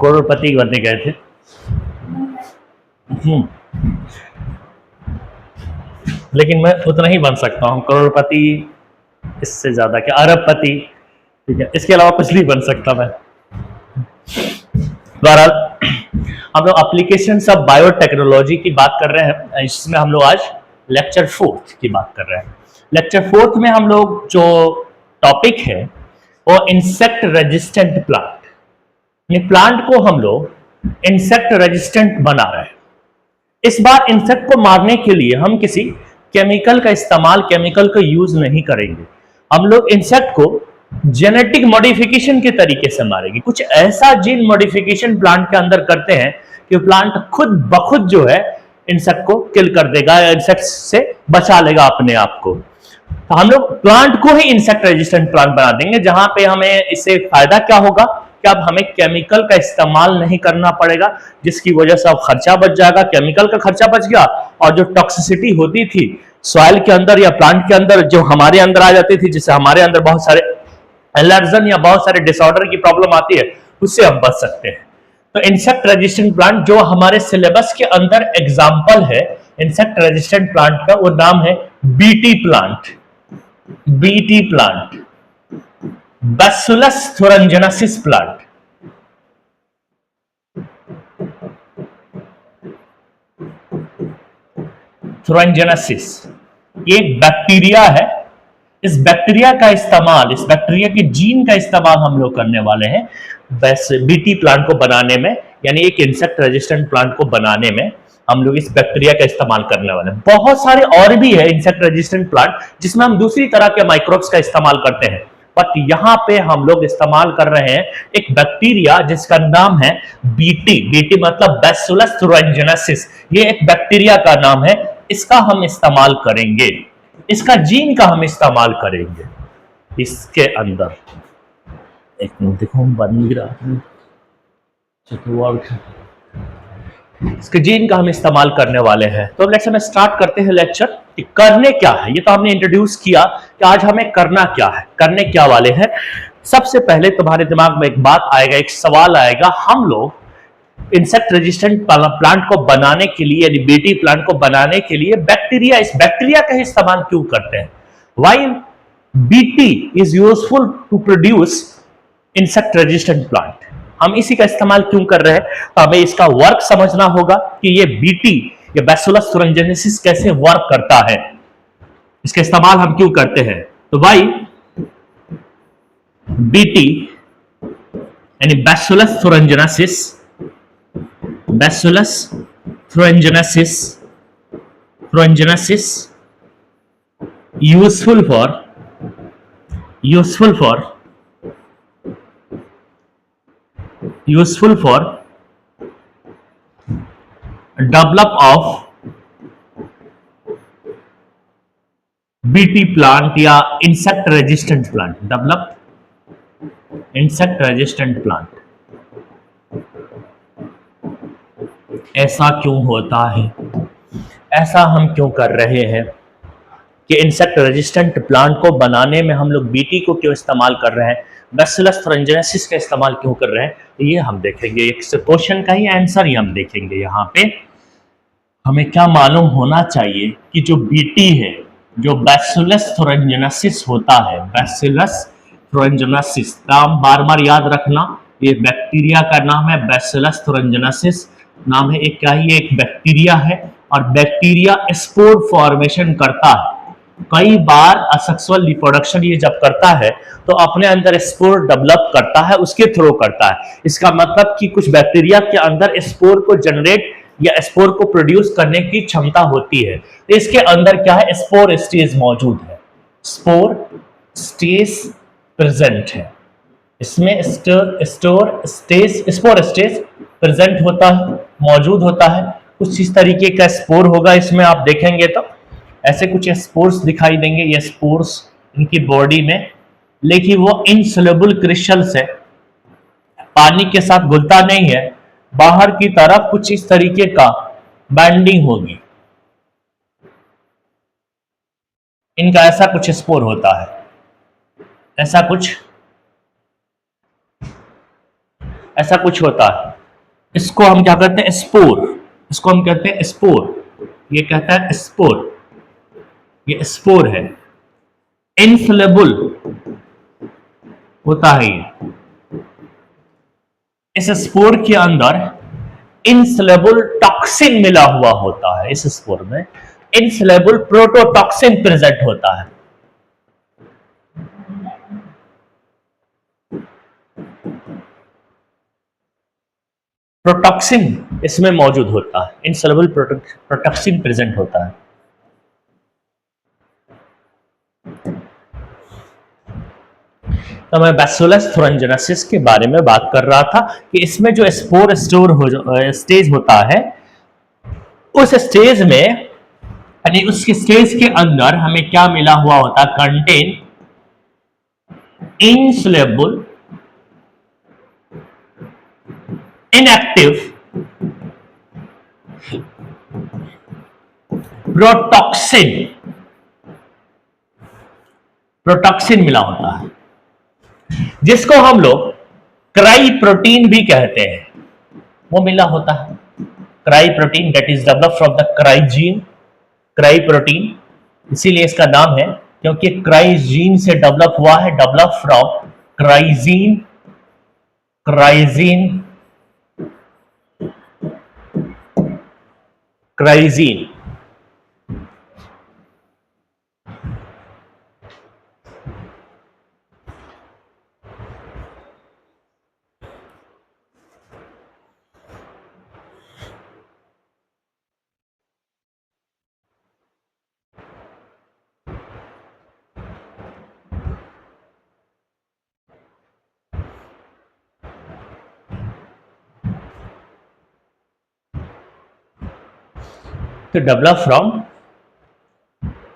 करोड़पति बनने गए थे। लेकिन मैं उतना ही बन सकता हूँ, करोड़पति इससे ज्यादा क्या, अरबपति, ठीक है, इसके अलावा कुछ नहीं बन सकता मैं। बहरहाल हम लोग एप्लीकेशन ऑफ बायोटेक्नोलॉजी की बात कर रहे हैं, इसमें हम लोग आज लेक्चर 4 की बात कर रहे हैं। लेक्चर 4 में हम लोग जो टॉपिक है वो इंसेक्ट रेजिस्टेंट प्लांट, प्लांट को हम लोग इंसेक्ट रेजिस्टेंट बना रहे हैं। इस बार इंसेक्ट को मारने के लिए हम किसी केमिकल का इस्तेमाल, केमिकल का यूज नहीं करेंगे। हम लोग इंसेक्ट को जेनेटिक मॉडिफिकेशन के तरीके से मारेंगे। कुछ ऐसा जीन मॉडिफिकेशन प्लांट के अंदर करते हैं कि प्लांट खुद बखुद जो है इंसेक्ट को किल कर देगा, इंसेक्ट से बचा लेगा अपने आप को। तो हम लोग प्लांट को ही इंसेक्ट रेजिस्टेंट प्लांट बना देंगे, जहां पे हमें इससे फायदा क्या होगा कि अब हमें केमिकल का इस्तेमाल नहीं करना पड़ेगा, जिसकी वजह से अब खर्चा बच जाएगा, केमिकल का खर्चा बच गया, और जो टॉक्सिसिटी होती थी सॉइल के अंदर या प्लांट के अंदर, जो हमारे अंदर आ जाती थी, जिससे हमारे अंदर बहुत सारे एलर्जन या बहुत सारे डिसऑर्डर की प्रॉब्लम आती है, उससे हम बच सकते हैं। तो इंसेक्ट रेजिस्टेंट प्लांट जो हमारे सिलेबस के अंदर एग्जाम्पल है इंसेक्ट रेजिस्टेंट प्लांट का, वो नाम है BT plant. BT plant, Bacillus thuringiensis plant. Thuringiensis ये एक बैक्टीरिया है। इस बैक्टीरिया का इस्तेमाल, इस बैक्टीरिया के जीन का इस्तेमाल हम लोग करने वाले हैं बीटी प्लांट को बनाने में, यानी एक इंसेक्ट रेजिस्टेंट प्लांट को बनाने में हम लोग इस बैक्टीरिया का इस्तेमाल करने वाले हैं। बहुत सारे और भी है इंसेक्ट रेजिस्टेंट प्लांट जिसमें हम दूसरी तरह के माइक्रोब्स का इस्तेमाल करते हैं, बट यहां पे हम लोग इस्तेमाल कर रहे हैं एक बैक्टीरिया जिसका नाम है बीटी। बीटी मतलब बैसिलस थुरिंजिनेसिस, ये एक बैक्टीरिया का नाम है। इसका हम इस्तेमाल करेंगे, इसका जीन का हम इस्तेमाल करेंगे इसके अंदर। एक मिनट देखो, बन नहीं रहा, इसके जीन का हम इस्तेमाल करने वाले हैं। तो लेट्स हम स्टार्ट करते हैं लेक्चर कि करने क्या है। ये तो हमने इंट्रोड्यूस किया कि आज हमें करना क्या है, करने क्या वाले हैं। सबसे पहले तुम्हारे दिमाग में एक बात आएगा, एक सवाल आएगा, हम लोग इंसेक्ट रेजिस्टेंट प्लांट को बनाने के लिए, यानी बीटी प्लांट को बनाने के लिए बैक्टीरिया, इस बैक्टीरिया का इस्तेमाल क्यों करते हैं? Why BT is useful to produce insect resistant plant, हम इसी का इस्तेमाल क्यों कर रहे हैं? तो हमें इसका वर्क समझना होगा कि ये बीटी, ये बैसिलस थुरिंजिनेसिस कैसे वर्क करता है, इसका इस्तेमाल हम क्यों करते हैं। तो भाई बीटी यानी Bacillus thuringiensis, Bacillus thuringiensis, thuringiensis useful for develop of BT plant या insect resistant plant, develop insect resistant plant. ऐसा क्यों होता है, ऐसा हम क्यों कर रहे हैं कि इंसेक्ट रेजिस्टेंट प्लांट को बनाने में हम लोग बीटी को क्यों इस्तेमाल कर रहे हैं, बैसिलस थुरिंजिनेसिस का इस्तेमाल क्यों कर रहे हैं, ये हम देखेंगे। एक क्वेश्चन का ही आंसर ही हम देखेंगे। यहाँ पे हमें क्या मालूम होना चाहिए कि जो बीटी है, जो बैसिलस थुरिंजिनेसिस होता है, बैसिलस थुरिंजिनेसिस नाम बार बार याद रखना, ये बैक्टीरिया का नाम है, बैसिलस थुरिंजिनेसिस नाम है। एक क्या ही एक बैक्टीरिया है, और बैक्टीरिया स्पोर फॉर्मेशन करता है। कई बार असेक्सुअल रिप्रोडक्शन ये जब करता है तो अपने अंदर स्पोर डेवलप करता है, उसके थ्रू करता है। इसका मतलब कि कुछ बैक्टीरिया के अंदर स्पोर को जनरेट या स्पोर को प्रोड्यूस करने की क्षमता होती है। तो इसके अंदर क्या है, स्पोर स्टेज मौजूद है, स्पोर स्टेज प्रेजेंट है, इसमें स्पोर स्टेज प्रेजेंट होता है, मौजूद होता है। कुछ इस तरीके का स्पोर होगा इसमें, आप देखेंगे तो ऐसे कुछ स्पोर्स दिखाई देंगे, ये स्पोर्स इनकी बॉडी में, लेकिन वो इनसोल्युबल क्रिस्टल्स है, पानी के साथ घुलता नहीं है, बाहर की तरफ कुछ इस तरीके का बाइंडिंग होगी, इनका ऐसा कुछ स्पोर होता है, ऐसा कुछ होता है। इसको हम क्या कहते हैं? स्पोर। इसको हम कहते हैं स्पोर। ये कहता है स्पोर, ये स्पोर है। इनफ्लेबल होता है ये। इस स्पोर के अंदर इनफ्लेबल टॉक्सिन मिला हुआ होता है। इस स्पोर में इनफ्लेबल प्रोटोटॉक्सिन प्रेजेंट होता है। प्रोटॉक्सिन इसमें मौजूद होता है, इनसॉल्युबल प्रोटॉक्सिन प्रेजेंट होता है। तो मैं बैसिलस थुरिनजेनेसिस के बारे में बात कर रहा था कि इसमें जो स्पोर स्टोर हो स्टेज होता है, उस स्टेज में यानी उस स्टेज के अंदर हमें क्या मिला हुआ होता है? Contain insoluble inactive protoxin, protoxin मिला होता है, जिसको हम लोग क्राई प्रोटीन भी कहते हैं, वो मिला होता है। Cry protein that is develop from the क्राइजीन, cry protein इसीलिए इसका नाम है क्योंकि क्राइजीन से डेवलप हुआ है, डेवलप फ्रॉम क्राइजीन, क्राइजीन, क्राइजीन। तो डेवलप फ्रॉम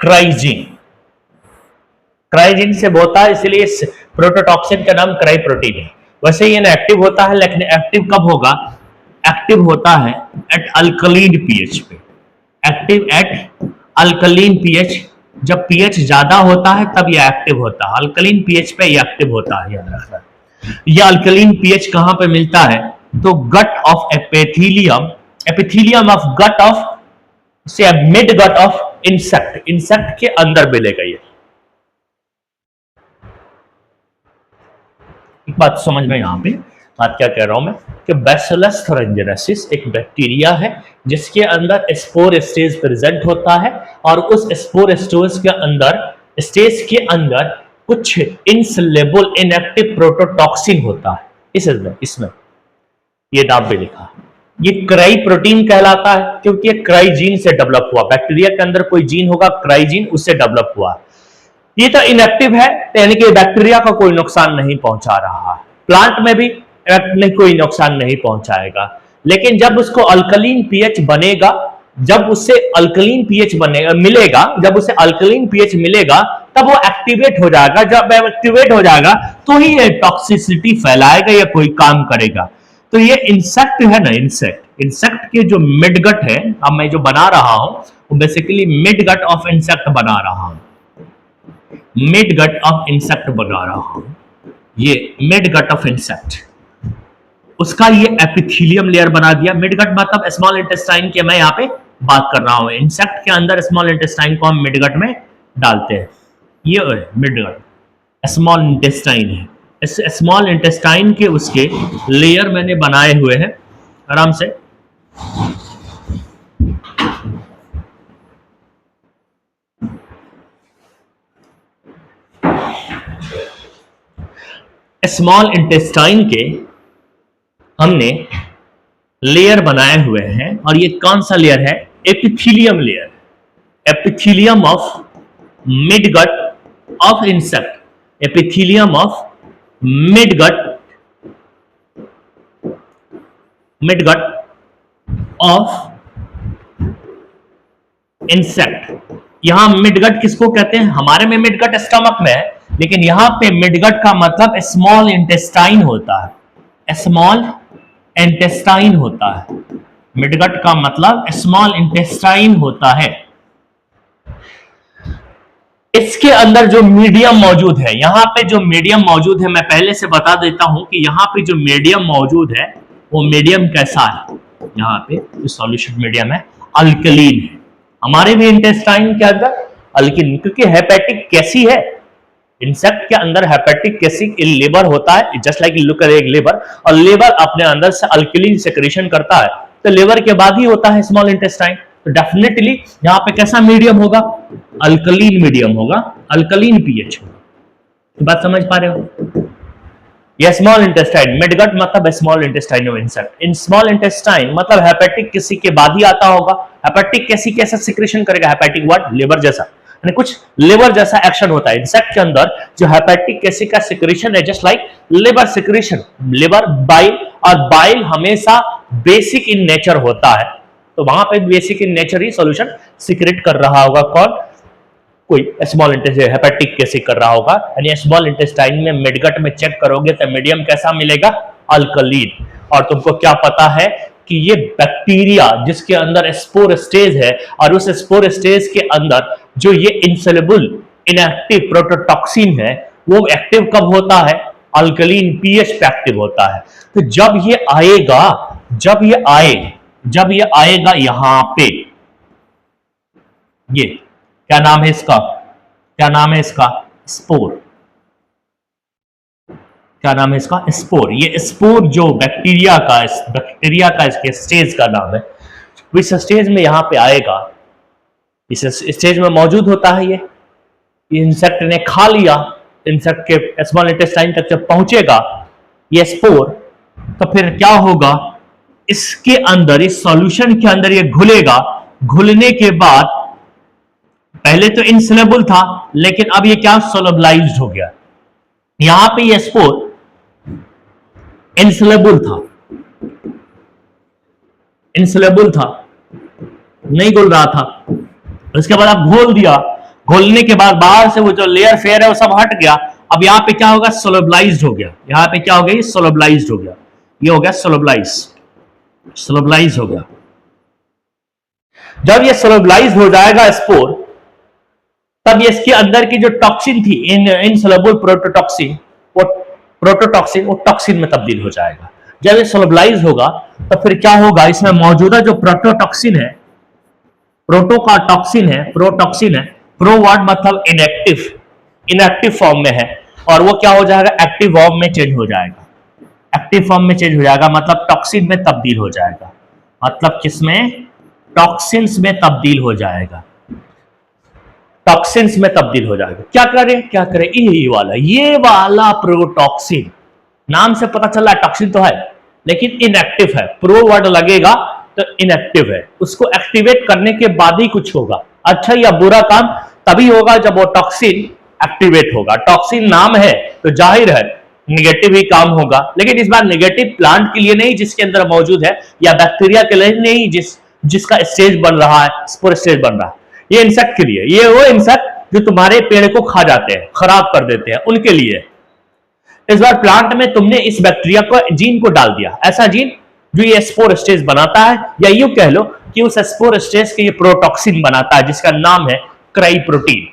क्राइजीन, क्राइजीन से होता है, इसलिए इस प्रोटोटॉक्सिन का नाम क्राई प्रोटीन है। वैसे ये इनएक्टिव होता है, लेकिन एक्टिव कब होगा? एक्टिव होता है एट अल्कलीन पीएच पे, एक्टिव एट अल्कलीन पीएच। जब पीएच ज्यादा होता है तब ये एक्टिव होता है, अल्कलीन पीएच पे ये एक्टिव होता है, याद रखना। ये अल्कलीन पीएच कहां पे मिलता है? तो gut of epithelium, epithelium of gut of से mid gut of insect, insect के अंदर मिलेगा ये। एक बात समझ में यहां पे बात क्या कह रहा हूं मैं कि बैसिलस थुरिनजेनेसिस एक बैक्टीरिया है जिसके अंदर स्पोर स्टेज प्रेजेंट होता है, और उस स्पोर स्टेज के अंदर कुछ इनसॉल्युबल इनएक्टिव प्रोटोटॉक्सिन होता है। इसमें ये नाम भी लिखा, ये क्राई प्रोटीन कहलाता है क्योंकि ये क्राइजीन से डेवलप हुआ। बैक्टीरिया के अंदर कोई जीन होगा क्राइजीन, उससे डेवलप हुआ। ये तो इनएक्टिव है, यानी कि बैक्टीरिया का कोई नुकसान नहीं पहुंचा रहा है, प्लांट में भी कोई नुकसान नहीं पहुंचाएगा। लेकिन जब उसको अल्कलीन पीएच बनेगा, जब उससे अल्कलीन पीएच बनेगा मिलेगा, जब उसे अल्कलीन पीएच मिलेगा तब वो एक्टिवेट हो जाएगा। जब एक्टिवेट हो जाएगा तो ही ये टॉक्सिसिटी फैलाएगा या कोई काम करेगा। तो ये इंसेक्ट है ना, इंसेक्ट के जो मिडगट है, अब मैं जो बना रहा हूं वो बेसिकली मिडगट ऑफ इंसेक्ट बना रहा हूं, मिडगट ऑफ इंसेक्ट बना रहा हूं। ये मिडगट ऑफ इंसेक्ट, उसका ये एपिथेलियम लेयर बना दिया। मिडगट मतलब स्मॉल इंटेस्टाइन की मैं यहाँ पे बात कर रहा हूं। इंसेक्ट के अंदर स्मॉल इंटेस्टाइन को हम मिडगट में डालते हैं। ये मिडगट स्मॉल इंटेस्टाइन है, इस स्मॉल इंटेस्टाइन के उसके लेयर मैंने बनाए हुए हैं आराम से। स्मॉल इंटेस्टाइन के हमने लेयर बनाए हुए हैं, और ये कौन सा लेयर है? Epithelium layer, epithelium of midgut of insect, epithelium of midgut of insect. यहां मिडगट किसको कहते हैं? हमारे में मिडगट स्टमक में है, लेकिन यहां पे मिडगट का मतलब स्मॉल इंटेस्टाइन होता है, स्मॉल इंटेस्टाइन होता है। मिडगट का मतलब स्मॉल इंटेस्टाइन होता है। इसके अंदर जो मीडियम मौजूद है, यहां पे जो मीडियम मौजूद है, मैं पहले से बता देता हूं कि यहां पे जो मीडियम मौजूद है वो मीडियम कैसा है, यहाँ पे जो सॉल्यूशन मीडियम है अल्कलीन है। हमारे भी इंटेस्टाइन के अंदर अल्कलीन, क्योंकि हेपेटिक कैसी है, इंसेक्ट के अंदर हेपेटिक कैसिक इन लिवर होता है, just like look at liver, और लिवर अपने अंदर से अल्कलीन सेक्रेशन करता है, तो लिवर के बाद ही होता है स्मॉल इंटेस्टाइन। तो डेफिनेटली यहाँ पे कैसा मीडियम होगा, अल्कलीन मीडियम होगा, अल्कलीन पीएच होगा। बात समझ पा रहे हो? ये स्मॉल इंटेस्टाइन, मिडगट मतलब small intestine of insect. In small intestine मतलब हेपेटिक किसी के बाद ही आता होगा। हेपेटिक कैसी कैसा सिक्रेशन करेगा, हेपेटिक व्हाट, लिवर जैसा, यानी कुछ लिवर जैसा एक्शन होता है इंसेक्ट के अंदर। जो हेपेटिक कैसी का सिक्रेशन है just like liver secretion, liver bile, और बाइल हमेशा बेसिक इन नेचर होता है, तो वहां पे basic in nature he solution secret कर रहा होगा। कौन, कोई स्मॉल इंटेस्टाइन हेपेटिक कैसे कर रहा होगा, यानी स्मॉल इंटेस्टाइन में मिडगट में चेक करोगे तो मीडियम कैसा मिलेगा, अल्कलीन। और तुमको क्या पता है कि ये बैक्टीरिया जिसके अंदर स्पोर स्टेज है, और उस स्पोर स्टेज के अंदर जो ये इनसेलेबल इनएक्टिव प्रोटोटॉक्सिन है, वो एक्टिव कब होता है, अल्कलीन पीएच पे एक्टिव होता है। तो जब ये आएगा, जब ये आएगा यहां पे, ये क्या नाम है इसका, क्या नाम है इसका, स्पोर, क्या नाम है इसका, स्पोर। ये स्पोर जो बैक्टीरिया का इसके स्टेज का नाम है, इस स्टेज में यहां पे आएगा, इस स्टेज में मौजूद होता है ये इंसेक्ट ने खा लिया, इंसेक्ट के स्मॉल इंटेस्टाइन तक जब पहुंचेगा ये स्पोर, तो फिर क्या होगा, इसके अंदर, इस सॉल्यूशन के अंदर ये घुलेगा। घुलने के बाद पहले तो इनसोल्युबल था, लेकिन अब ये क्या, सोलबलाइज्ड हो गया। यहां पे ये स्पोर इनसोल्युबल था, नहीं घुल रहा था, उसके बाद आप घोल दिया, घोलने के बाद बाहर से वो जो लेयर फेयर है वो सब हट गया। अब यहां पे क्या होगा, सोलबलाइज्ड हो गया। यहां पे क्या हो गया, सोलबलाइज्ड हो गया, ये हो गया सोलबलाइज हो गया। जब ये सोलबलाइज हो जाएगा स्पोर, तब ये इसके अंदर की जो टॉक्सिन थी, इनसोल्युबल प्रोटोटॉक्सिन, वो टॉक्सिन में तब्दील हो जाएगा। जब ये सोलबलाइज होगा तो फिर क्या होगा, इसमें मौजूदा जो प्रोटोटॉक्सिन है, प्रोटॉक्सिन है, प्रो वर्ड मतलब इनएक्टिव फॉर्म में है, और वो क्या हो जाएगा, एक्टिव फॉर्म में चेंज हो जाएगा। एक्टिव फॉर्म में चेंज हो जाएगा मतलब टॉक्सिन में तब्दील हो जाएगा, मतलब किसमें, टॉक्सिन्स में तब्दील हो जाएगा, टॉक्सिन्स में तब्दील हो जाएगा। क्या करें, ये वाला प्रोटॉक्सिन, नाम से पता चल रहा है टॉक्सिन तो है लेकिन इनएक्टिव है, प्रो वर्ड लगेगा तो इनएक्टिव है, उसको एक्टिवेट करने के बाद ही कुछ होगा। अच्छा या बुरा काम तभी होगा जब वो टॉक्सिन एक्टिवेट होगा। टॉक्सिन नाम है तो जाहिर है निगेटिव ही काम होगा, लेकिन इस बार निगेटिव प्लांट के लिए नहीं जिसके अंदर मौजूद है, या बैक्टीरिया के लिए नहीं जिसका स्टेज बन रहा है, स्पोर स्टेज बन रहा है, ये इंसेक्ट के लिए, ये वो इंसेक्ट जो तुम्हारे पेड़ को खा जाते हैं, खराब कर देते हैं, उनके लिए। इस बार प्लांट में तुमने इस बैक्टीरिया को जीन को डाल दिया, ऐसा जीन जो ये स्पोर स्टेज बनाता है, या यूं कह लो कि उस स्पोर स्टेज के ये प्रोटॉक्सिन बनाता है जिसका नाम है क्राई प्रोटीन।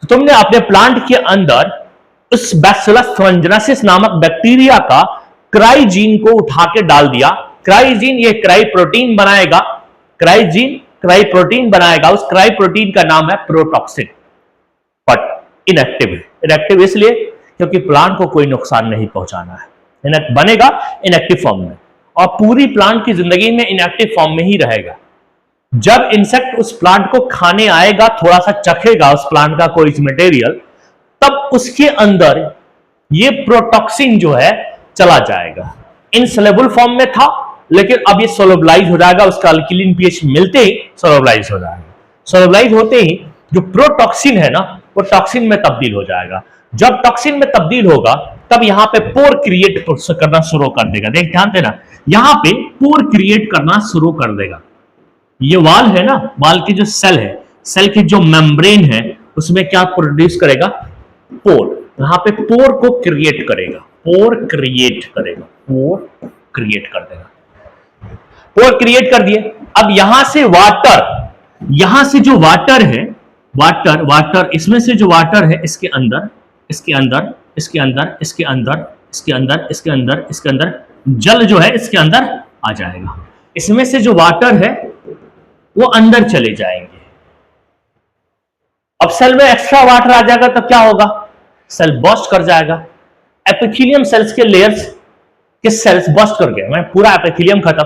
तो तुमने अपने प्लांट के अंदर उस बैसिलस थ्रंजनेसिस नामक बैक्टीरिया का क्राई जीन को उठा के डाल दिया। क्राई जीन ये क्राई प्रोटीन बनाएगा, क्राई जीन क्राई प्रोटीन बनाएगा, उस क्राई प्रोटीन का नाम है प्रोटॉक्सिन, बट इनएक्टिव है। इनएक्टिव इसलिए क्योंकि प्लांट को कोई नुकसान नहीं पहुंचाना है, बनेगा इनएक्टिव फॉर्म में, और पूरी प्लांट की जिंदगी में इनएक्टिव फॉर्म में ही रहेगा। जब इंसेक्ट उस प्लांट को खाने आएगा, थोड़ा सा चखेगा उस प्लांट का कोई मटेरियल, तब उसके अंदर ये प्रोटॉक्सिन जो है चला जाएगा। इनसोल्युबल फॉर्म में था, लेकिन अब ये सोलबलाइज हो जाएगा, उसका अल्कलीन पीएच मिलते ही सोलबलाइज हो जाएगा। सोलबलाइज होते ही जो प्रोटॉक्सिन है ना, वो टॉक्सिन में तब्दील हो जाएगा। जब टॉक्सिन में तब्दील होगा तब यहां पे पोर क्रिएट करना शुरू कर देगा। देख ध्यान देना, यहां पे पोर क्रिएट करना शुरू कर देगा। ये वाल है ना, वाल की जो सेल है, सेल की जो मेम्ब्रेन है, उसमें क्या प्रोड्यूस करेगा, पोर। यहां पे पोर को क्रिएट करेगा, पोर क्रिएट कर देगा। पोर क्रिएट कर दिए। अब यहां से जो वाटर है, वाटर इसमें से जो वाटर है, इसके अंदर जल जो है इसके अंदर आ जाएगा, इसमें से जो वाटर है वो अंदर चले जाएंगे। अब सेल में एक्स्ट्रा वाटर आ जाएगा तो क्या होगा, सेल बर्स्ट कर जाएगा। एपिथेलियम सेल्स के लेयर्स के सेल्स बर्स्ट कर गए, मैं पूरा एपिथेलियम खत्म।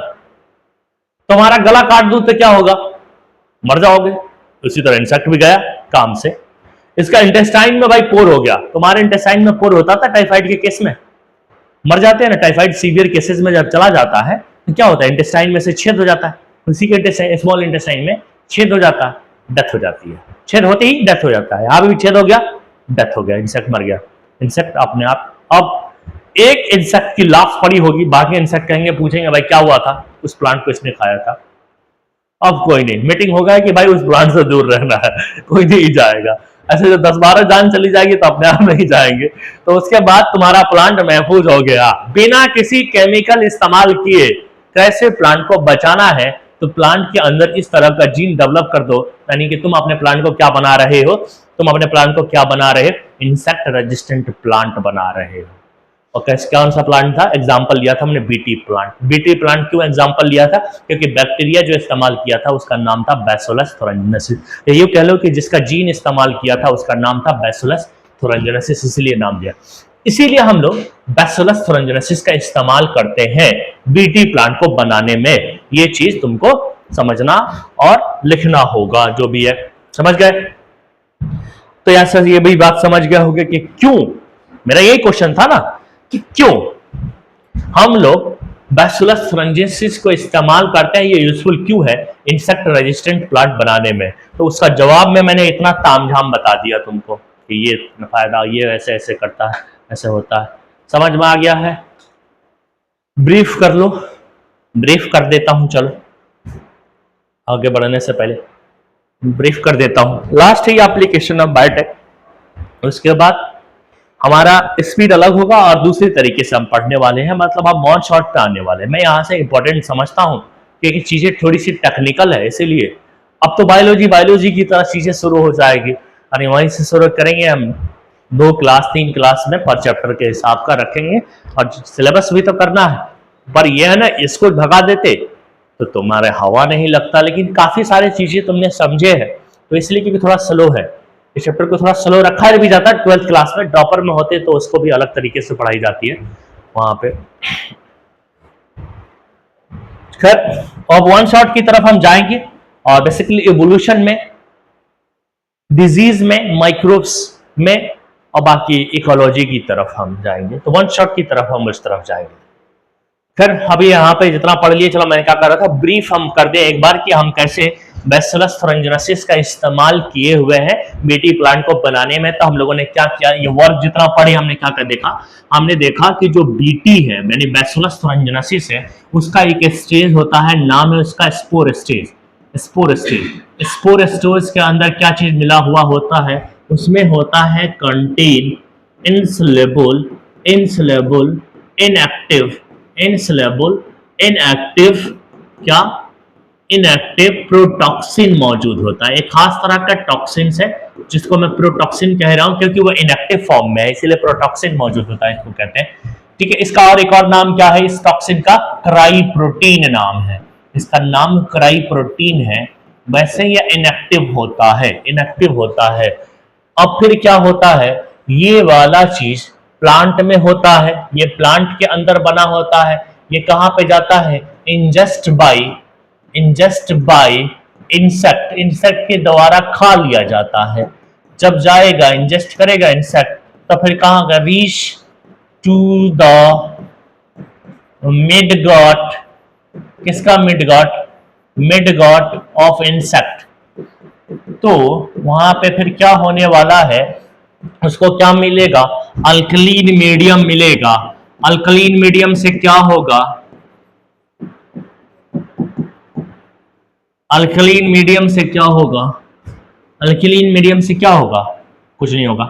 तुम्हारा गला काट दूं तो क्या होगा, मर जाओगे। उसी तरह इंसेक्ट भी गया काम से। इसका इंटेस्टाइन में भाई पोर हो गया, तुम्हारे इंटेस्टाइन में पोर होता था टाइफाइड के केस में, मर जाते हैं ना। टाइफाइड सीवियर केसेस में जब चला जाता है तो क्या होता है, इंटेस्टाइन में से छेद हो जाता है, उसी के इंटेस्टाइन, स्मॉल इंटेस्टाइन में छेद हो जाता है, डेथ हो जाती है। छेद होते ही डेथ हो जाता है, यहां भी छेद हो गया, डेथ हो गया, इंसेक्ट मर गया। इंसेक्ट अपने आप, अब एक इंसेक्ट की लाश पड़ी होगी, बाकी इंसेक्ट कहेंगे, पूछेंगे भाई क्या हुआ था, उस प्लांट को इसने खाया था। अब कोई नहीं, मीटिंग होगा कि भाई उस प्लांट से दूर रहना है, कोई नहीं जाएगा। ऐसे जो 10-12 जान चली जाएगी तो अपने आप नहीं जाएंगे। तो उसके बाद तुम्हारा प्लांट महफूज हो गया बिना किसी केमिकल इस्तेमाल किए। कैसे प्लांट को बचाना है, तो प्लांट के अंदर इस तरह का जीन डेवलप कर दो, यानी कि तुम अपने प्लांट को क्या बना रहे हो, तुम अपने प्लांट को क्या बना रहे हो, इंसेक्ट रेजिस्टेंट प्लांट बना रहे हो। और कौन सा प्लांट था, एग्जाम्पल लिया था हमने बीटी प्लांट। बीटी प्लांट क्यों एग्जाम्पल लिया था, क्योंकि बैक्टीरिया जो इस्तेमाल किया था उसका नाम था बैसिलस थुरिंजिनेसिस। ये कह लो कि जिसका जीन इस्तेमाल किया था उसका नाम था बैसिलस थुरिंजिनेसिस, इसलिए नाम दिया। इसीलिए हम लोग बैसिलस थुरिंजिनेसिस का इस्तेमाल करते हैं बीटी प्लांट को बनाने में। ये चीज तुमको समझना और लिखना होगा, जो भी है, समझ गए। तो यहां से ये भी बात समझ गया होगा कि क्यों, मेरा यही क्वेश्चन था ना कि क्यों हम लोग बैसिलस थुरिंजिनेसिस को इस्तेमाल करते हैं, ये यूजफुल क्यों है इंसेक्ट रेजिस्टेंट प्लांट बनाने में। तो उसका जवाब में मैंने इतना तामझाम बता दिया तुमको कि ये फायदा, ये ऐसे ऐसे करता है, ऐसे होता है। समझ में आ गया है। ब्रीफ कर लो, ब्रीफ कर देता हूं, चलो आगे बढ़ने से पहले ब्रीफ कर देता हूं। लास्ट है एप्लीकेशन ऑफ बायोटेक, उसके बाद हमारा स्पीड अलग होगा और दूसरी तरीके से हम पढ़ने वाले हैं, मतलब हम वन शॉट पे आने वाले हैं। मैं यहाँ से इंपॉर्टेंट समझता हूँ क्योंकि चीजें थोड़ी सी टेक्निकल है, इसीलिए अब तो बायोलॉजी की तरह चीजें शुरू हो जाएगी। और वहीं से शुरू करेंगे हम 2 क्लास 3 क्लास में पर चैप्टर के हिसाब का रखेंगे, और सिलेबस भी तो करना है। पर यह है ना, इसको भगा देते तो तुम्हारे हवा नहीं लगता, लेकिन काफी सारी चीजें तुमने समझे है, तो इसलिए क्योंकि थोड़ा स्लो है, इस चैप्टर को थोड़ा स्लो रखा भी जाता है। 12th क्लास में टॉपर में होते तो उसको भी अलग तरीके से पढ़ाई जाती है वहां पे। खैर, अब वन शॉट की तरफ हम जाएंगे और बेसिकली इवोल्यूशन में, डिजीज में, माइक्रोब्स में, और बाकी इकोलॉजी की तरफ हम जाएंगे। तो वन शॉट की तरफ हम उस तरफ जाएंगे। फिर अभी यहाँ पे जितना पढ़ लिए, चलो मैं क्या कर रहा था, ब्रीफ हम कर दे एक बार कि हम कैसे बैसिलस थुरिंजिनेसिस का इस्तेमाल किए हुए हैं बीटी प्लांट को बनाने में। तो हम लोगों ने क्या किया, ये वर्क जितना पढ़े हमने क्या कर देखा, हमने देखा कि जो बीटी है यानी बैसिलस थुरिंजिनेसिस है, उसका एक स्टेज होता है, नाम है उसका spore stage. Spore stage, spore stage के अंदर क्या चीज मिला हुआ होता है, उसमें होता है contain insoluble, inactive, insoluble, inactive, क्या, इनएक्टिव प्रोटॉक्सिन मौजूद होता है। एक खास तरह का टॉक्सिन है जिसको मैं प्रोटॉक्सिन कह रहा हूं क्योंकि वो इनएक्टिव फॉर्म में है, इसीलिए प्रोटॉक्सिन मौजूद होता है, इसको कहते हैं। ठीक है, इसका और एक और नाम क्या है, इस टॉक्सिन का क्राइप्रोटीन नाम है, इसका नाम क्राइप्रोटीन है। वैसे ये इनएक्टिव होता है, इनएक्टिव होता है। अब फिर क्या होता है, ये वाला चीज प्लांट में होता है, ये प्लांट के अंदर बना होता है, ये कहां पे जाता है, इंजेस्ट बाय इंसेक्ट, इंसेक्ट के द्वारा खा लिया जाता है। जब जाएगा, इंजेस्ट करेगा इंसेक्ट, तो फिर कहां का, रीच टू द मिडगॉट, किसका मिडगॉट, मिडगॉट ऑफ इंसेक्ट। तो वहां पे फिर क्या होने वाला है, उसको क्या मिलेगा, अल्कलीन मीडियम मिलेगा। अल्कलीन मीडियम से क्या होगा, अल्कलीन मीडियम से क्या होगा, अल्कलीन मीडियम से क्या होगा, कुछ नहीं होगा।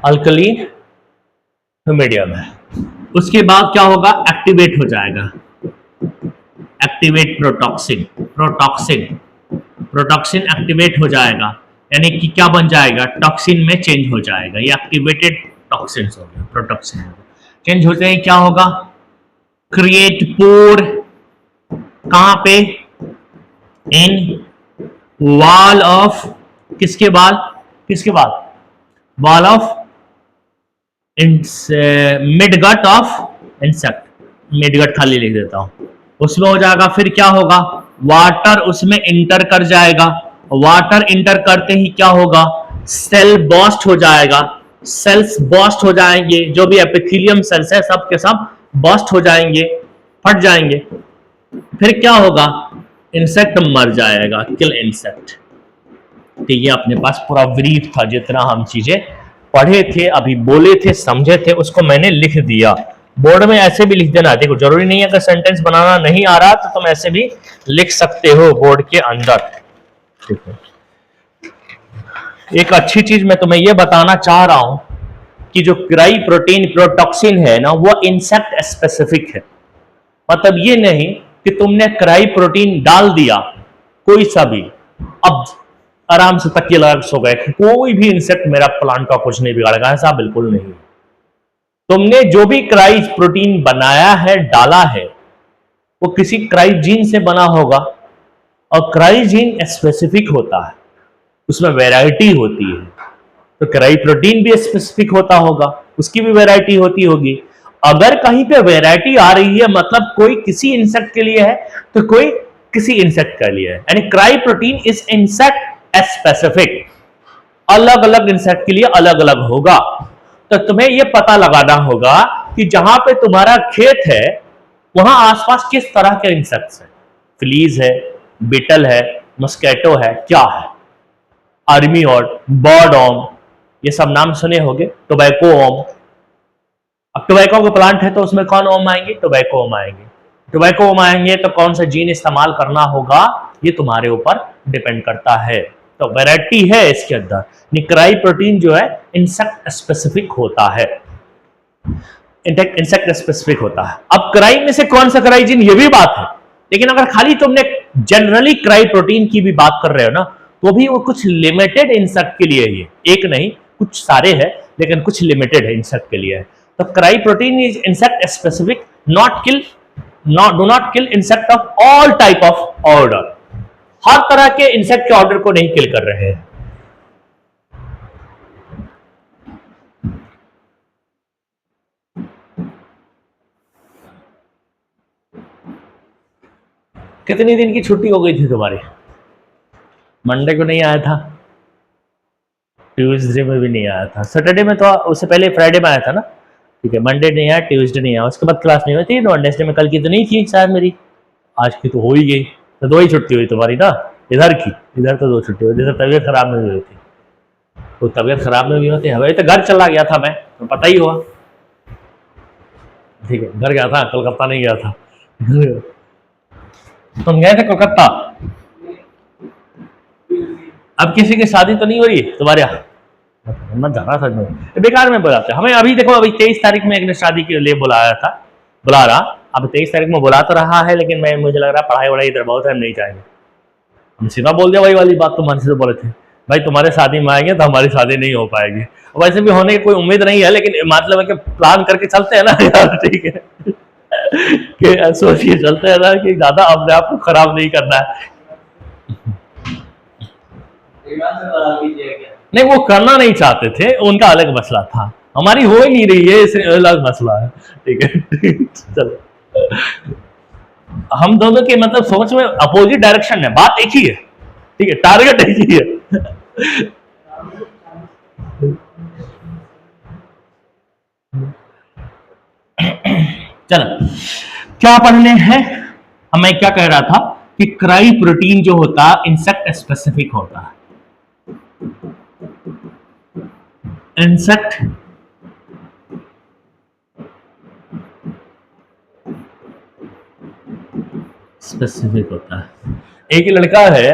अल्कलीन मीडियम है, उसके बाद क्या होगा, एक्टिवेट हो जाएगा, एक्टिवेट प्रोटॉक्सिन, प्रोटॉक्सिन एक्टिवेट हो जाएगा, यानी कि क्या बन जाएगा, टॉक्सिन में चेंज हो जाएगा। ये एक्टिवेटेड टॉक्सिन्स हो गया, प्रोटॉक्सिन हो गया। चेंज होते ही क्या होगा, क्रिएट पोर, कहां पे, इन वॉल ऑफ, किसके बाद wall of midgut of insect, midgut खाली लिख देता हूं, उसमें हो जाएगा। फिर क्या होगा, वाटर उसमें इंटर कर जाएगा, वाटर इंटर करते ही क्या होगा, सेल बॉस्ट हो जाएगा, सेल्स बॉस्ट हो जाएंगे, जो भी एपिथेलियम सेल्स है सब के सब बॉस्ट हो जाएंगे, फट जाएंगे। फिर क्या होगा, इंसेक्ट मर जाएगा, किल इंसेक्ट। तो ये अपने पास पूरा ब्रीफ था, जितना हम चीजें पढ़े थे, अभी बोले थे, समझे थे, उसको मैंने लिख दिया। बोर्ड में ऐसे भी लिख देना, देखो जरूरी नहीं है कि सेंटेंस बनाना नहीं आ रहा तो तुम ऐसे भी लिख सकते हो बोर्ड के अंदर। ठीक है, एक अच्छी चीज मैं तुम्हें यह बताना चाह रहा हूं कि जो क्राई प्रोटीन प्रोटॉक्सिन है ना, वो इंसेक्ट स्पेसिफिक है। मतलब ये नहीं कि तुमने क्राई प्रोटीन डाल दिया कोई सा भी, अब आराम से तकिए लगा सो गए, कोई भी इंसेक्ट मेरा प्लांट का कुछ नहीं बिगाड़ेगा, ऐसा बिल्कुल नहीं। तुमने जो भी क्राई प्रोटीन बनाया है, डाला है, वो किसी क्राई जीन से बना होगा, और क्राई जीन स्पेसिफिक होता है, उसमें वैरायटी होती है। तो क्राई प्रोटीन भी स्पेसिफिक होता होगा, उसकी भी वैरायटी होती होगी। अगर कहीं पे वैरायटी आ रही है, मतलब कोई किसी इंसेक्ट के लिए है तो कोई किसी इंसेक्ट के लिए है, यानी cry protein is insect specific, अलग अलग इंसेक्ट के लिए अलग अलग होगा। तो तुम्हें यह पता लगाना होगा कि जहां पे तुम्हारा खेत है वहां आसपास किस तरह के इंसेक्ट्स हैं, फ्लीज है, बिटल है, मस्केटो है, क्या है, आर्मी और बर्ड ओम, ये सब नाम सुने होंगे, टोबैको ओम। अब टोबैको का प्लांट है तो उसमें कौन ओम आएंगे, टोबैको ओम आएंगे। टोबैको ओम आएंगे तो कौन सा जीन इस्तेमाल करना होगा, ये तुम्हारे ऊपर डिपेंड करता है। तो वैरायटी है इसके अंदर। निक्राई प्रोटीन जो है इंसेक्ट स्पेसिफिक होता है, इंसेक्ट स्पेसिफिक होता है। अब क्राई में से कौन सा क्राई जीन, ये भी बात है, लेकिन अगर खाली तुमने जनरली क्राई प्रोटीन की भी बात कर रहे हो ना, तो भी वो कुछ लिमिटेड इंसेक्ट के लिए ही है, एक नहीं कुछ सारे हैं, लेकिन कुछ लिमिटेड है इंसेक्ट के लिए है। तो cry protein is insect specific, do not kill insect of all type of order, हर तरह के इंसेक्ट के ऑर्डर को नहीं किल कर रहे हैं। कितनी दिन की छुट्टी हो गई थी तुम्हारी? मंडे को नहीं आया था, ट्यूसडे में भी नहीं आया था, सैटरडे में तो, उससे पहले फ्राइडे में आया था ना। ठीक है, मंडे नहीं आया, ट्यूसडे नहीं आया, उसके बाद क्लास नहीं हुई थी, वेडनेसडे में कल की तो नहीं थी शायद मेरी, आज की तो हो ही गई। तो 2 ही छुट्टी हुई तुम्हारी ना, इधर की, इधर तो 2 छुट्टी हुई, इधर तबीयत खराब में हुई थी। तो तबीयत खराब में भी होती है, तो घर चला गया था मैं, तो पता ही हुआ। ठीक है, घर गया था, कलकत्ता नहीं गया था। तुम गए थे कोलकाता? अब किसी की शादी तो नहीं हो रही तुम्हारे यहाँ? मैं जाना था, बेकार में बुलाते हमें। अभी देखो, अभी 23 तारीख में एक ने शादी के लिए बुलाया था, बुला रहा, अब 23 तारीख में बुला तो रहा है, लेकिन मैं, मुझे लग रहा है पढ़ाई वढ़ाई इधर बहुत है, हम नहीं जाएंगे। हम सीधा बोल दिया वही वाली बात, तुम्हारे से बोले थे भाई तुम्हारे शादी में आएंगे तो हमारी शादी नहीं हो पाएगी। वैसे भी होने की कोई उम्मीद नहीं है, लेकिन मतलब है कि प्लान करके चलते हैं ना यार, ठीक है, कि सोचिए चलते हैं ना कि ज्यादा अपने आप को खराब नहीं करना है। नहीं, वो करना नहीं चाहते थे, उनका अलग मसला था, हमारी हो ही नहीं रही है, इससे अलग मसला है। ठीक है, चलो, हम दोनों के मतलब सोच में अपोजिट डायरेक्शन है, बात एक ही है, ठीक है, टारगेट एक ही है। चलो, क्या पढ़ने हैं? मैं क्या कह रहा था कि क्राई प्रोटीन जो होता है इंसेक्ट स्पेसिफिक होता है, इंसेक्ट स्पेसिफिक होता है। एक लड़का है,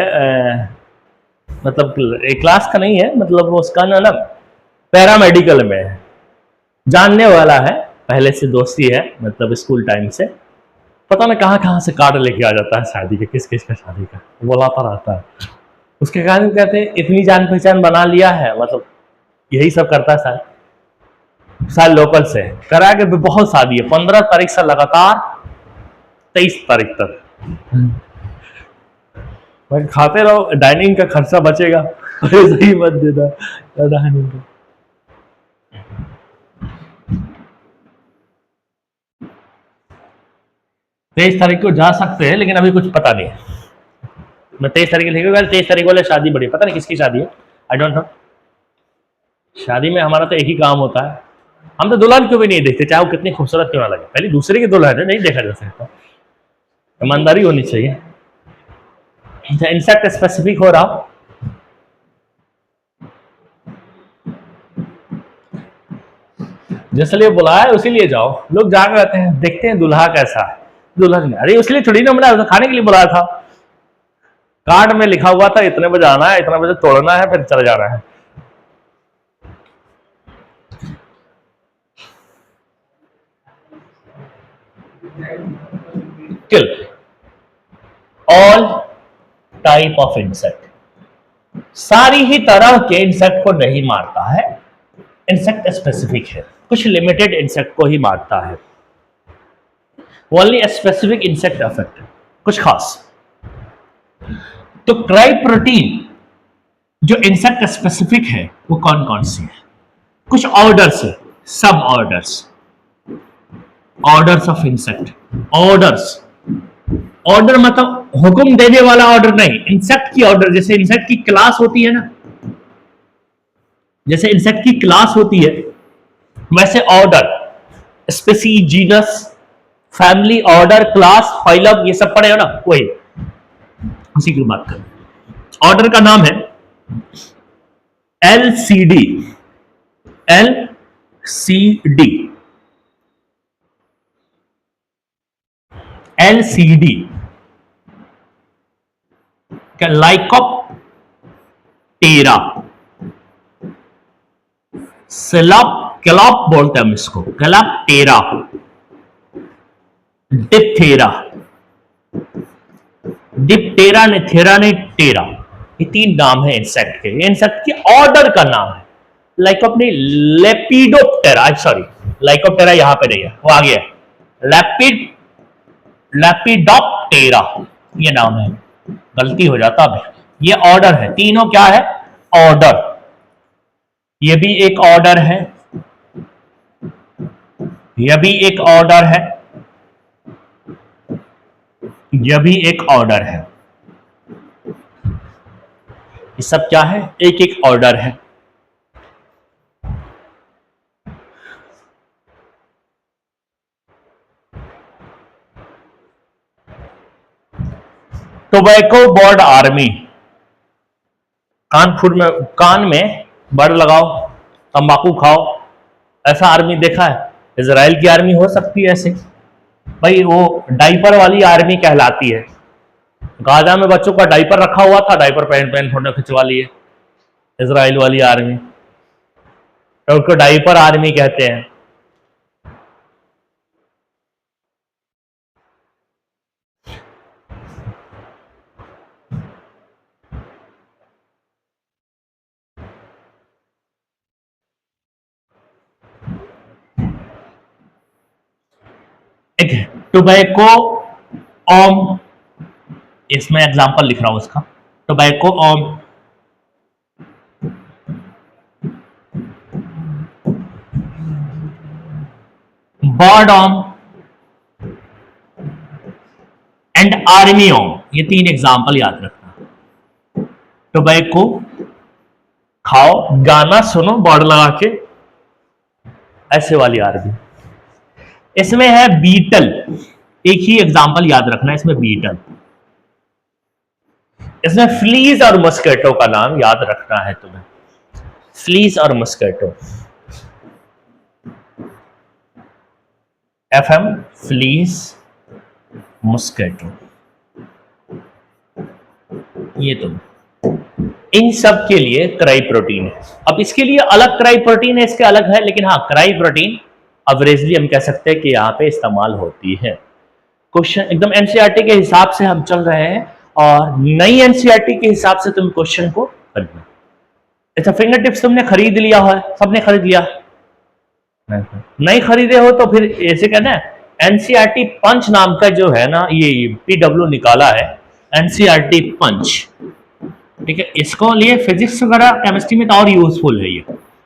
मतलब एक क्लास का नहीं है, मतलब उसका ना पैरामेडिकल में है, जानने वाला है, पहले से दोस्ती है, मतलब स्कूल टाइम से, पता ना कहाँ से कार्ड लेके आ जाता है शादी के, किस किस का शादी का बुलाता रहता है। उसके कारण कहते हैं इतनी जान पहचान बना लिया है, मतलब यही सब करता है शायद। शायद लोकल से करा के भी बहुत शादी है, 15 तारीख से लगातार 23 तारीख तक। भाई खाते रहो, डाइनिंग का खर्चा बचेगा। सही मत देना डाइनिंग का। तेईस तारीख को जा सकते हैं, लेकिन अभी कुछ पता नहीं है। मैं 23 तारीख लिखूंगा, 23 तारीख वाले शादी बड़ी, पता नहीं किसकी शादी है, आई डोंट नो। शादी में हमारा तो एक ही काम होता है, हम तो दुल्हन क्यों भी नहीं देखते, चाहे वो कितनी खूबसूरत क्यों ना लगे, पहले दूसरे की दुल्हन है, नहीं देखा जा सकता, ईमानदारी होनी चाहिए। इंसेक्ट स्पेसिफिक हो रहा, जिसलिए बुलाया उसी लिए जाओ। लोग जाग रहते हैं, देखते हैं दुल्हा कैसा है, दुल्हन, अरे उसलिए थोड़ी ना बुलाया, तो खाने के लिए बुलाया था। कार्ड में लिखा हुआ था इतने बजे आना है, इतना बजे तोड़ना है, फिर चले जाना है। Kill all type of insect, सारी ही तरह के इंसेक्ट को नहीं मारता है, इंसेक्ट स्पेसिफिक है, कुछ लिमिटेड इंसेक्ट को ही मारता है। ओनली स्पेसिफिक इंसेक्ट अफेक्ट, कुछ खास। तो क्राई प्रोटीन जो इंसेक्ट स्पेसिफिक है वो कौन कौन सी है? कुछ ऑर्डर्स है, सब orders, orders of insect. Orders, order मतलब हुक्म देने वाला ऑर्डर नहीं, इंसेक्ट की ऑर्डर। जैसे इंसेक्ट की क्लास होती है ना, जैसे इंसेक्ट की क्लास होती है, वैसे order, species, genus, family, order, class, phylum, ये सब पढ़े हो ना, वही उसी की बात करें। ऑर्डर का नाम है LCD, LCD, LCD, लाइकोप्टेरा, क्लॉप बोलते हैं हम इसको, क्लॉप्टेरा, डिप्थेरा, डिप्टेरा ने, थेरा ने, टेरा, ये तीन नाम है इंसेक्ट के। इंसेक्ट के ऑर्डर का नाम है। लाइकोप्टे, लेपिडोप्टेरा, सॉरी लाइकोप्टेरा यहां पे नहीं है, वो आ गया, लेपिडोप्टेरा ये नाम है, गलती हो जाता है। ये ऑर्डर है, तीनों क्या है? ऑर्डर। ये भी एक ऑर्डर है, यह भी एक ऑर्डर है, यह भी एक ऑर्डर है। ये सब क्या है? एक एक ऑर्डर है। टोबैको बर्ड आर्मी, कान में बर्ड लगाओ, तंबाकू खाओ, ऐसा आर्मी देखा है? इजराइल की आर्मी हो सकती है ऐसे, भाई वो डाइपर वाली आर्मी कहलाती है। गाजा में बच्चों का डाइपर रखा हुआ था, डाइपर पहन पहन फोटो खिंचवा लिए इजराइल वाली आर्मी, तो उसको डाइपर आर्मी कहते हैं। एक टोबैको ओम, इसमें एग्जांपल लिख रहा हूं उसका, tobacco worm, bud worm and army worm, ये तीन एग्जांपल याद रखना। टोबैको खाओ, गाना सुनो बर्ड लगा के, ऐसे वाली आर्मी। इसमें है बीटल, एक ही एग्जांपल याद रखना, इसमें बीटल। इसमें फ्लीज और मस्केटो का नाम याद रखना है तुम्हें, फ्लीज और मस्केटो, FM, फ्लीज, मस्केटो, ये तुम, इन सब के लिए क्राई प्रोटीन है। अब इसके लिए अलग क्राई प्रोटीन है, इसके अलग है, लेकिन हाँ क्राई प्रोटीन अवरेजली हम कह सकते हैं कि यहां पे इस्तेमाल होती है। क्वेश्चन एकदम एनसीईआरटी के हिसाब से हम चल रहे हैं, और नई एनसीईआरटी के हिसाब से तुम क्वेश्चन को करना। अच्छा, फिंगर टिप्स तुमने खरीद लिया है, सबने खरीद लिया? नहीं खरीदे हो तो फिर ऐसे कहना है, एनसीईआरटी पंच नाम का जो है ना, ये पीडब्ल्यू निकाला है एनसीईआरटी पंच, ठीक है। इसको लिए फिजिक्स वगैरह केमिस्ट्री में तो और यूजफुल है ये।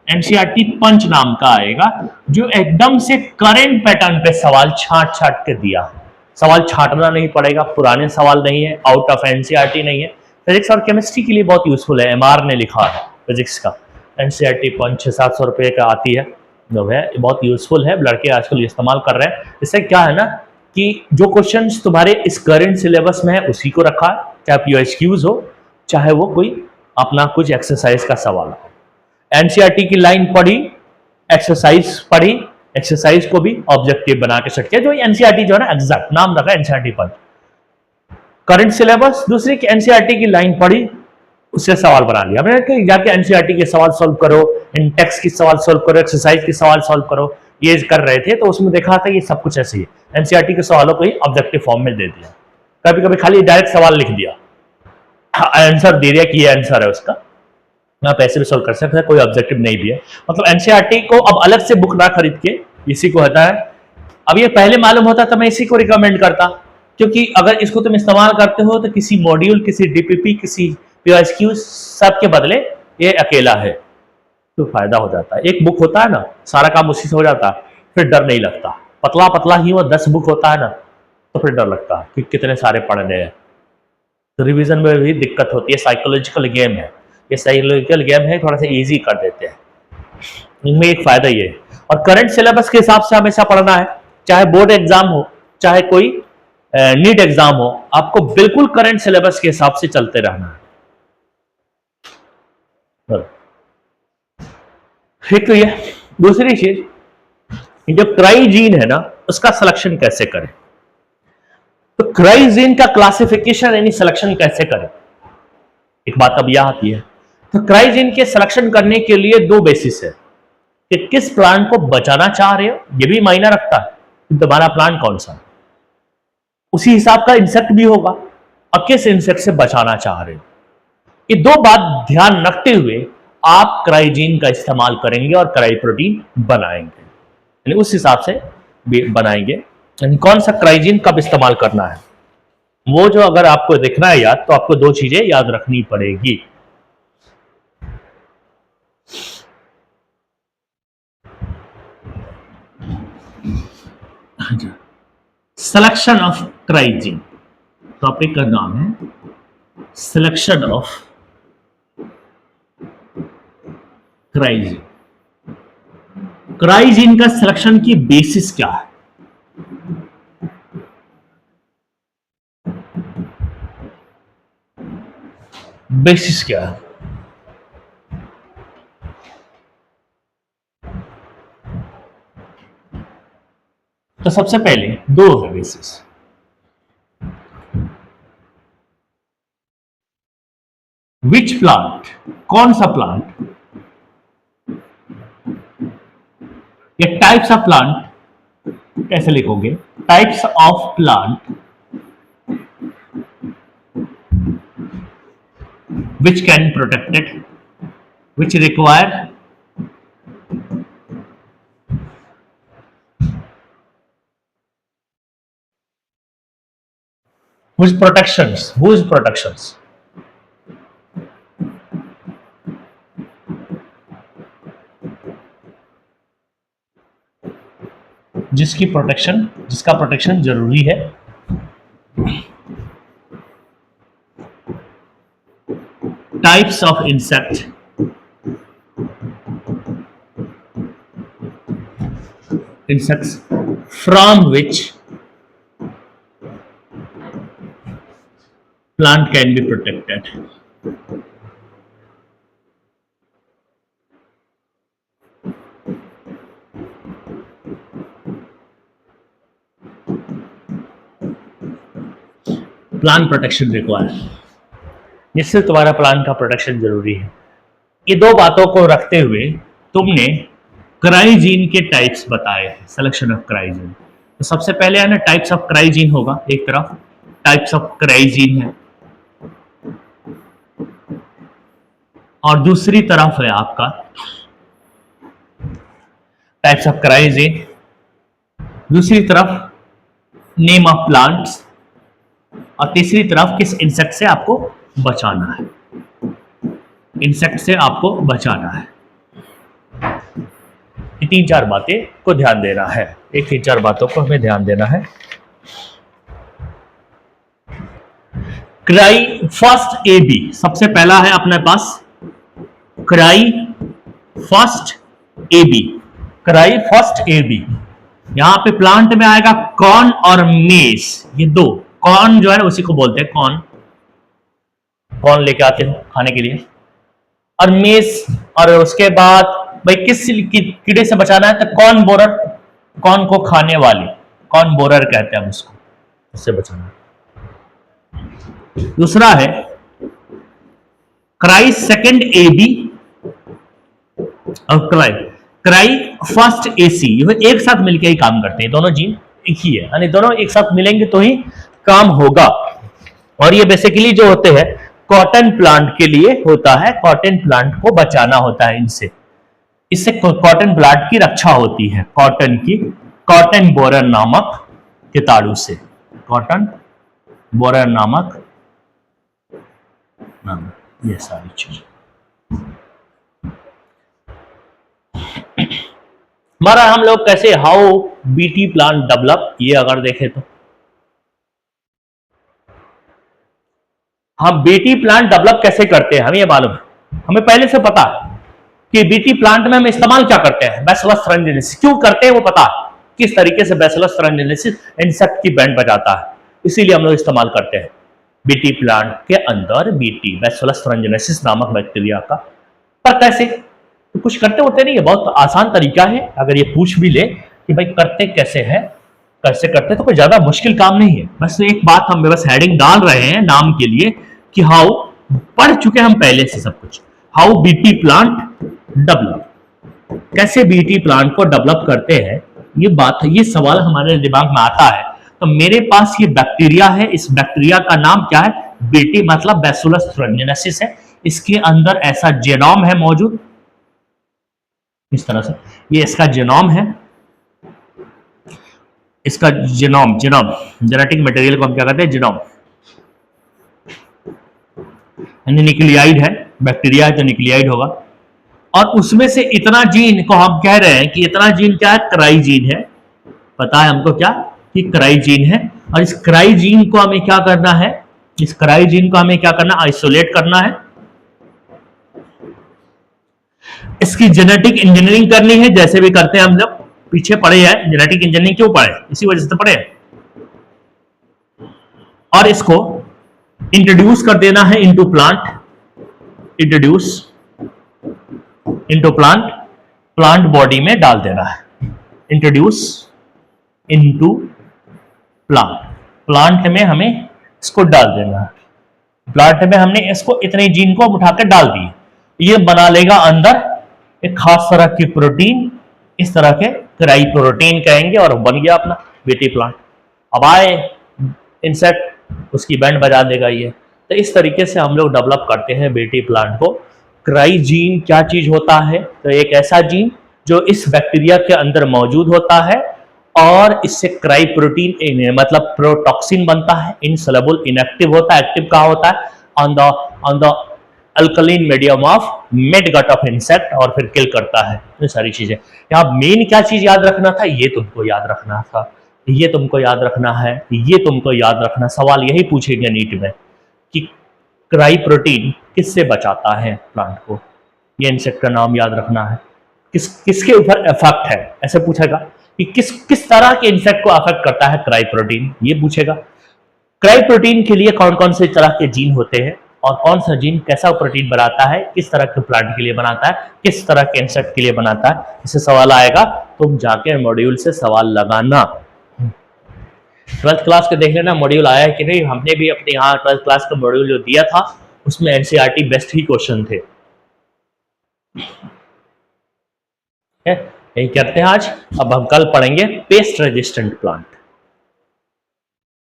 एनसीईआरटी पंच नाम का आएगा, जो एकदम से करेंट पैटर्न पे सवाल छाट छाट के दिया है। सवाल छाटना नहीं पड़ेगा, पुराने सवाल नहीं है, आउट ऑफ एनसीईआरटी नहीं है। फिजिक्स और केमिस्ट्री के लिए बहुत यूजफुल है, एमआर ने लिखा है फिजिक्स का। एनसीईआरटी पंच 600-700 रुपये का आती है, जो है बहुत यूजफुल है, लड़के आजकल इस्तेमाल कर रहे हैं। इससे क्या है ना कि जो क्वेश्चंस तुम्हारे इस करंट सिलेबस में है उसी को रखा है, चाहे पीओएसक्यूज हो, चाहे वो कोई अपना कुछ एक्सरसाइज का सवाल हो। एनसीईआरटी की लाइन पढ़ी, एक्सरसाइज पढ़ी, एक्सरसाइज को भी ऑब्जेक्टिव बना के सेट किया, जो एनसीईआरटी जो है ना एग्जैक्ट नाम रखा एनसीईआरटी पर। करंट सिलेबस दूसरी की एनसीईआरटी की लाइन पढ़ी, उससे सवाल बना लिया मैंने, जाके एनसीईआरटी के सवाल सॉल्व करो, इन टेक्स्ट की सवाल सॉल्व करो, एक्सरसाइज के सवाल सॉल्व करो, ये कर रहे थे तो उसमें देखा था ये सब कुछ ऐसे ही है। एनसीईआरटी के सवालों को ही ऑब्जेक्टिव फॉर्म में दे दिया, कभी कभी खाली डायरेक्ट सवाल लिख दिया, आंसर दे दिया कि ये आंसर है उसका, आप ऐसे भी सॉल्व कर सकते हैं, कोई ऑब्जेक्टिव नहीं दिया। मतलब एनसीईआरटी को अब अलग से बुक ना खरीद के इसी को होता है। अब ये पहले मालूम होता तो मैं इसी को रिकमेंड करता, क्योंकि अगर इसको तुम इस्तेमाल करते हो तो किसी मॉड्यूल, किसी डीपीपी, किसी पीओएसक्यू सब के बदले ये अकेला है, तो फायदा हो जाता है। एक बुक होता है ना, सारा काम उसी से हो जाता है, फिर डर नहीं लगता। पतला पतला ही वो 10 बुक होता है ना, तो फिर डर लगता है कि कितने सारे पढ़ने हैं, तो रिवीजन में भी दिक्कत होती है। साइकोलॉजिकल गेम है ये, साइकोलॉजिकल गेम है, थोड़ा सा इजी कर देते हैं, इनमें एक फायदा ये है। और करंट सिलेबस के हिसाब से हमेशा पढ़ना है, चाहे बोर्ड एग्जाम हो, चाहे कोई नीट एग्जाम हो, आपको बिल्कुल करंट सिलेबस के हिसाब से चलते रहना है। ठीक तो ये दूसरी चीज, जो क्राइजीन है ना, उसका सिलेक्शन कैसे करें। तो क्राइजीन का क्लासिफिकेशन यानी सिलेक्शन कैसे करें, एक बात अब यह आती है। तो क्राइजीन के सिलेक्शन करने के लिए दो बेसिस है, कि किस प्लांट को बचाना चाह रहे हो, ये भी मायना रखता है कि तुम्हारा प्लांट कौन सा, उसी हिसाब का इंसेक्ट भी होगा, और किस इंसेक्ट से बचाना चाह रहे हो। ये दो बात ध्यान रखते हुए आप क्राइजीन का इस्तेमाल करेंगे और क्राई प्रोटीन बनाएंगे, यानी उस हिसाब से बनाएंगे। यानी कौन सा क्राइजीन कब इस्तेमाल करना है, वो जो अगर आपको देखना है याद, तो आपको दो चीजें याद रखनी पड़ेगी। सिलेक्शन ऑफ क्राइजीन, टॉपिक का नाम है सिलेक्शन ऑफ क्राइजीन। क्राइजीन का सिलेक्शन की बेसिस क्या है, बेसिस क्या है। तो सबसे पहले दो है बेसिस, विच प्लांट, कौन सा प्लांट, या टाइप्स ऑफ प्लांट, कैसे लिखोगे, types of plant which can protected, which require whose protections, जिसकी प्रोटेक्शन, जिसका प्रोटेक्शन जरूरी है। Types of insect, insects from which plant can be protected. Plant protection require, जिससे तुम्हारा प्लांट का प्रोटेक्शन जरूरी है। ये दो बातों को रखते हुए तुमने क्राइजीन के टाइप्स बताए हैं, सिलेक्शन ऑफ क्राइजीन। तो सबसे पहले है ना टाइप्स ऑफ क्राइजीन होगा, एक तरफ टाइप्स ऑफ क्राइजीन है, और दूसरी तरफ है आपका टाइप्स ऑफ क्राइजीन, दूसरी तरफ नेम ऑफ प्लांट्स, और तीसरी तरफ किस इंसेक्ट से आपको बचाना है, इंसेक्ट से आपको बचाना है। ये 3-4 बातें को ध्यान देना है, ये 3-4 बातों को हमें ध्यान देना है। क्राई फर्स्ट ए बी, सबसे पहला है अपने पास cry first A B, cry first A B. यहां पे प्लांट में आएगा कॉर्न और मेज, ये दो, कॉर्न जो है उसी को बोलते हैं कॉर्न, कॉर्न लेके आते हैं खाने के लिए, और मेज, और उसके बाद भाई किस कीड़े से बचाना है, तो कॉर्न बोरर, कॉर्न को खाने वाले, कॉर्न बोरर कहते हैं हम उसको, उससे बचाना है। दूसरा है क्राई सेकंड ए बी और क्राई फर्स्ट ए सी, ये एक साथ मिलकर ही काम करते हैं, दोनों जीन एक ही है, यानी दोनों एक साथ मिलेंगे तो ही काम होगा। और ये बेसिकली जो होते हैं कॉटन प्लांट के लिए होता है, कॉटन प्लांट को बचाना होता है इनसे, इससे कॉटन प्लांट की रक्षा होती है, कॉटन की, कॉटन बोरर नामक कीटाणु से, कॉटन बोरर नामक ये सारी चीज। हमारा हम लोग कैसे हाउ बीटी प्लांट डेवलप, ये अगर देखें तो हम बीटी प्लांट डेवलप कैसे करते हैं हमें ये मालूम है, हमें पहले से पता है कि बीटी प्लांट में हम इस्तेमाल क्या करते हैं, बैसिलस thuringiensis, क्यों करते हैं वो पता है, किस तरीके से बैसिलस thuringiensis इंसेक्ट की बैंड बजाता है, इसीलिए हम लोग इस्तेमाल करते हैं बीटी प्लांट के अंदर बीटी बैसिलस thuringiensis नामक बैक्टीरिया का। पर कैसे, तो कुछ करते होते नहीं है, बहुत आसान तरीका है, अगर ये पूछ भी ले कि भाई करते कैसे है, कैसे करते, तो कोई ज्यादा मुश्किल काम नहीं है, बस एक बात हम बस हेडिंग डाल रहे हैं नाम के लिए कि हाउ, पढ़ चुके हम पहले से सब कुछ, हाउ बीटी प्लांट डेवलप, कैसे बीटी प्लांट को डेवलप करते हैं, ये बात, ये सवाल हमारे दिमाग में आता है। तो मेरे पास ये बैक्टीरिया है, इस बैक्टीरिया का नाम क्या है, बीटी मतलब बैसिलस thuringiensis है, इसके अंदर ऐसा जेनोम है मौजूद, इस तरह से ये इसका जेनोम है, इसका जेनोम, जेनेटिक मटेरियल को हम क्या कहते हैं, जेनोम, न्यूक्लियाइड है, बैक्टीरिया है तो न्यूक्लियाइड होगा, और उसमें से इतना जीन को हम कह रहे हैं कि इतना जीन क्या है, क्राई जीन है, पता है हमको क्या कि क्राई जीन है, और इस क्राई जीन को हमें क्या करना है, इस क्राई जीन को हमें क्या करना, आइसोलेट करना है, इसकी जेनेटिक इंजीनियरिंग करनी है, जैसे भी करते हैं हम लोग, पीछे पढ़े हैं जेनेटिक इंजीनियरिंग, क्यों पढ़े, इसी वजह से पढ़े, और इसको इंट्रोड्यूस कर देना है into plant, introduce into plant, plant body में डाल देना है, इंट्रोड्यूस इनटू प्लांट, प्लांट में हमें इसको डाल देना है, प्लांट में हमने इसको इतने जीन को उठाकर डाल दिए, ये बना लेगा अंदर एक खास तरह की प्रोटीन, इस तरह के क्राई प्रोटीन कहेंगे, और बन गया अपना बीटी प्लांट। अब आए इंसेक्ट, उसकी बैंड बजा देगा ये। तो इस तरीके से हम लोग डेवलप करते हैं बीटी प्लांट को। क्राई जीन क्या चीज होता है, तो एक ऐसा जीन जो इस बैक्टीरिया के अंदर मौजूद होता है, और इससे क्राई प्रोटीन मतलब प्रोटॉक्सिन बनता है, इनसोल्युबल, इनएक्टिव होता है, एक्टिव कहाँ होता है, on the alkaline medium of mid gut of insect, और फिर किल करता है। ये सारी चीजें यहाँ मेन क्या चीज याद रखना था, ये तुमको याद रखना था, ये तुमको याद रखना है, ये तुमको याद रखना, सवाल यही पूछेंगे नीट में कि क्राई प्रोटीन किससे बचाता है प्लांट को, ये इंसेक्ट का नाम याद रखना है, किसके ऊपर इफेक्ट है, ऐसे पूछेगा कि किस तरह के इंसेक्ट को अफेक्ट करता है क्राई प्रोटीन, ये पूछेगा। क्राई प्रोटीन के लिए कौन कौन से तरह के जीन होते हैं, और कौन सा जीन कैसा प्रोटीन बनाता है, किस तरह के प्लांट के लिए बनाता है, किस तरह के इंसेक्ट के लिए बनाता है, इससे सवाल आएगा, तुम जाके मॉड्यूल से सवाल लगाना। 12th क्लास के देख लेना मॉड्यूल आया है कि नहीं, हमने भी अपने यहाँ 12th क्लास का मॉड्यूल जो दिया था उसमें एनसीईआरटी बेस्ट ही क्वेश्चन थे। यही करते हैं आज। अब हम कल पढ़ेंगे पेस्ट रेजिस्टेंट प्लांट।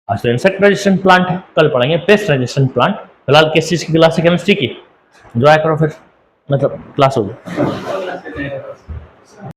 आज तो इंसेक्ट रेजिस्टेंट प्लांट है, कल पढ़ेंगे पेस्ट रेजिस्टेंट प्लांट। फिलहाल किस चीज की क्लास है, केमिस्ट्री की, एंजॉय करो, फिर मतलब क्लास होगी।